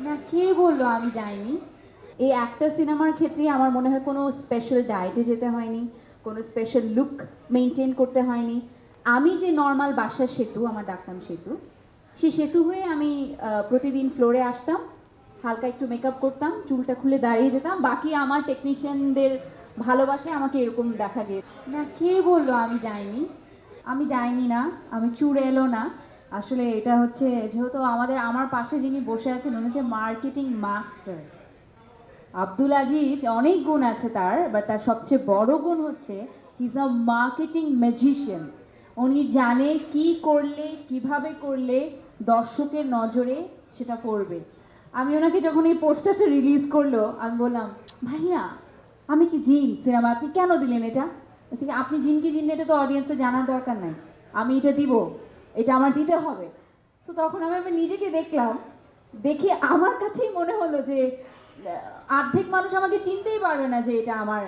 না, কে বললো আমি যাইনি? এই একটা সিনেমার ক্ষেত্রেই আমার মনে হয় কোনো স্পেশাল ডায়েটে যেতে হয়নি, কোনো স্পেশাল লুক মেনটেন করতে হয়নি। আমি যে নর্মাল বাসার সেতু, আমার ডাকনাম সেতু, সেই সেতু হয়ে আমি প্রতিদিন ফ্লোরে আসতাম, হালকা একটু মেকআপ করতাম, চুলটা খুলে দাঁড়িয়ে যেতাম, বাকি আমার টেকনিশিয়ানদের ভালোবাসায় আমাকে এরকম দেখা গিয়ে। না, কে বললো আমি যাইনি? আমি যাইনি না, আমি চুড়েলও না। আসলে এটা হচ্ছে, যেহেতু আমার পাশে যিনি বসে আছেন উনি হচ্ছে মার্কেটিং মাস্টার আব্দুল আজিজ। অনেক গুণ আছে তার, বাট তার সবচেয়ে বড় গুণ হচ্ছে he is a marketing magician. উনি জানে কি করলে, কিভাবে করলে দর্শকের নজরে সেটা পড়বে। আমি ওনাকে যখন এই পোস্টারটা রিলিজ করলো, আমি বললাম, ভাইয়া আমি কি জিন সিনেমা, আপনি কেন দিলেন এটা? বলছে কি, আপনি জিন কি জিন না এটা তো অডিয়েন্সের জানার দরকার নাই, আমি এটা দিব, এটা আমার দিতে হবে। তো তখন আমি নিজেকে দেখলাম, দেখে আমার কাছেই মনে হলো যে অর্ধেক মানুষ আমাকে চিনতেই পারবে না যে এটা আমার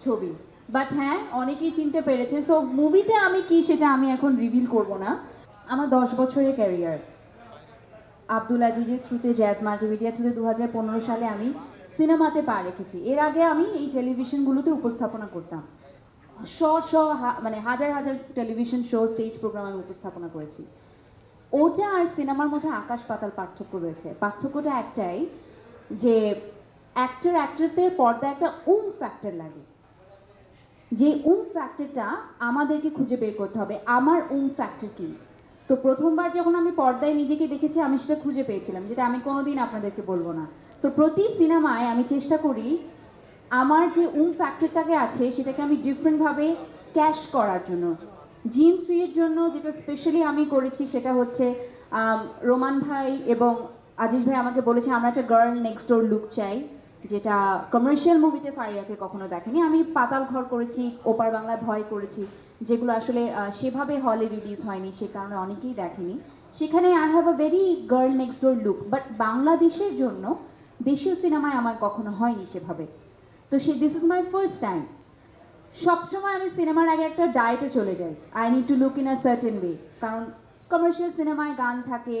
ছবি। বাট হ্যাঁ, অনেকেই চিনতে পেরেছে। সো মুভিতে আমি কি সেটা আমি এখন রিভিল করব না। আমার 10 বছরের ক্যারিয়ার আব্দুল আজিজের থ্রুতে, জ্যাজ মাল্টিমিডিয়া থ্রুতে 2015 সালে আমি সিনেমাতে পা রেখেছি। এর আগে আমি এই টেলিভিশনগুলোতে উপস্থাপনা করতাম। শ শ মানে হাজার হাজার টেলিভিশন শো, স্টেজ প্রোগ্রাম আমি উপস্থাপনা করেছি। ওটা আর সিনেমার মধ্যে আকাশ পাতাল পার্থক্য রয়েছে। পার্থক্যটা একটাই, যে অ্যাক্টর অ্যাক্ট্রেসের পর্দায় একটা ফ্যাক্টর লাগে। যে ফ্যাক্টরটা আমাদেরকে খুঁজে বের করতে হবে, আমার ফ্যাক্টর কি। তো প্রথমবার যখন আমি পর্দায় নিজেকে দেখেছি, আমি সেটা খুঁজে পেয়েছিলাম, যেটা আমি কোনোদিন আপনাদেরকে বলবো না। সো প্রতি সিনেমায় আমি চেষ্টা করি আমার যে ফ্যাক্টরটাকে আছে সেটাকে আমি ডিফারেন্টভাবে ক্যাশ করার জন্য। জিন 3 এর জন্য যেটা স্পেশালি আমি করেছি সেটা হচ্ছে রোমান ভাই এবং আজিজ ভাই আমাকে বলেছে আমরা একটা গার্ল নেক্সট ডোর লুক চাই, যেটা কমার্শিয়াল মুভিতে ফারিয়াকে কখনো দেখেনি। আমি পাতাল ঘর করেছি, ওপার বাংলায় ভয় করেছি, যেগুলো আসলে সেভাবে হলে রিলিজ হয়নি, সে কারণে অনেকেই দেখেনি। সেখানে I have a very girl next door look, but বাংলাদেশের জন্য দেশীয় সিনেমায় আমার কখনো হয়নি সেভাবে। তো this is my first time. সবসময় আমি সিনেমার আগে একটা ডায়েটে চলে যাই, I need to look in a certain way. কারণ কমার্শিয়াল সিনেমায় গান থাকে,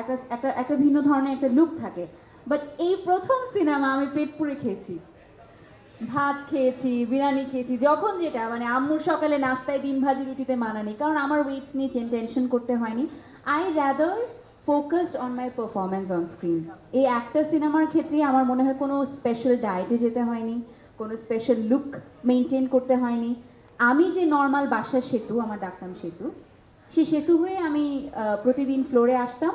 একটা একটা একটা ভিন্ন ধরনের একটা লুক থাকে। বাট এই প্রথম সিনেমা আমি পেট পুড়ে খেয়েছি, ভাত খেয়েছি, বিরিয়ানি খেয়েছি, যখন যেটা, মানে আম্মুর সকালে নাস্তায় ডিম ভাজি রুটিতে মানানি, কারণ আমার ওয়েটস নিয়ে টেনশন করতে হয়নি। I rather focused on my performance on screen. এই একটা সিনেমার ক্ষেত্রেই আমার মনে হয় কোনো স্পেশাল ডায়েটে যেতে হয়নি, কোনো স্পেশাল লুক মেনটেন করতে হয়নি। আমি যে নর্মাল বাসার সেতু, আমার ডাকনাম সেতু, সেই সেতু হয়ে আমি প্রতিদিন ফ্লোরে আসতাম,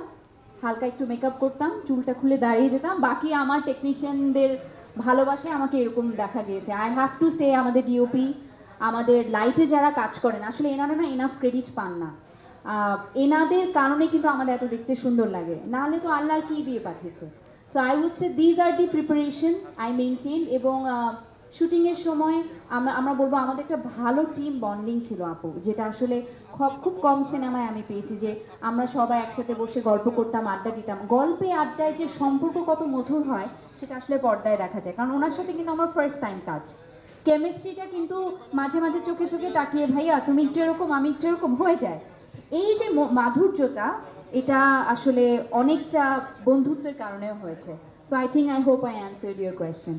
হালকা একটু মেকআপ করতাম, চুলটা খুলে দাঁড়িয়ে যেতাম, বাকি আমার টেকনিশিয়ানদের ভালোবাসায় আমাকে এরকম দেখা গিয়েছে। আই হ্যাভ টু সে, আমাদের ডিওপি, আমাদের লাইটে যারা কাজ করেন, আসলে এনারা না এনাফ ক্রেডিট পান না। এনাদের কারণে কিন্তু আমাদের এত দেখতে সুন্দর লাগে, নাহলে তো আল্লাহর কি দিয়ে পাঠিয়েছে। So I would say these are the preparation I maintain. এবং শুটিংয়ের সময় আমরা বলবো আমাদের একটা ভালো টিম বন্ডিং ছিল আপু, যেটা আসলে খুব কম সিনেমায় আমি পেয়েছি, যে আমরা সবাই একসাথে বসে গল্প করতাম, আড্ডা দিতাম। গল্পে আড্ডায় যে সম্পর্ক কত মধুর হয় সেটা আসলে পর্দায় দেখা যায়, কারণ ওনার সাথে কিন্তু আমার ফার্স্ট টাইম টাচ। কেমিস্ট্রিটা কিন্তু মাঝে মাঝে চোখে চোখে তাকিয়ে, ভাইয়া তুমি একটু এরকম আমি একটু এরকম হয়ে যায়। এই যে মাধুর্যতা, এটা আসলে অনেকটা বন্ধুত্বের কারণেও হয়েছে। So I think, I hope I answered your question.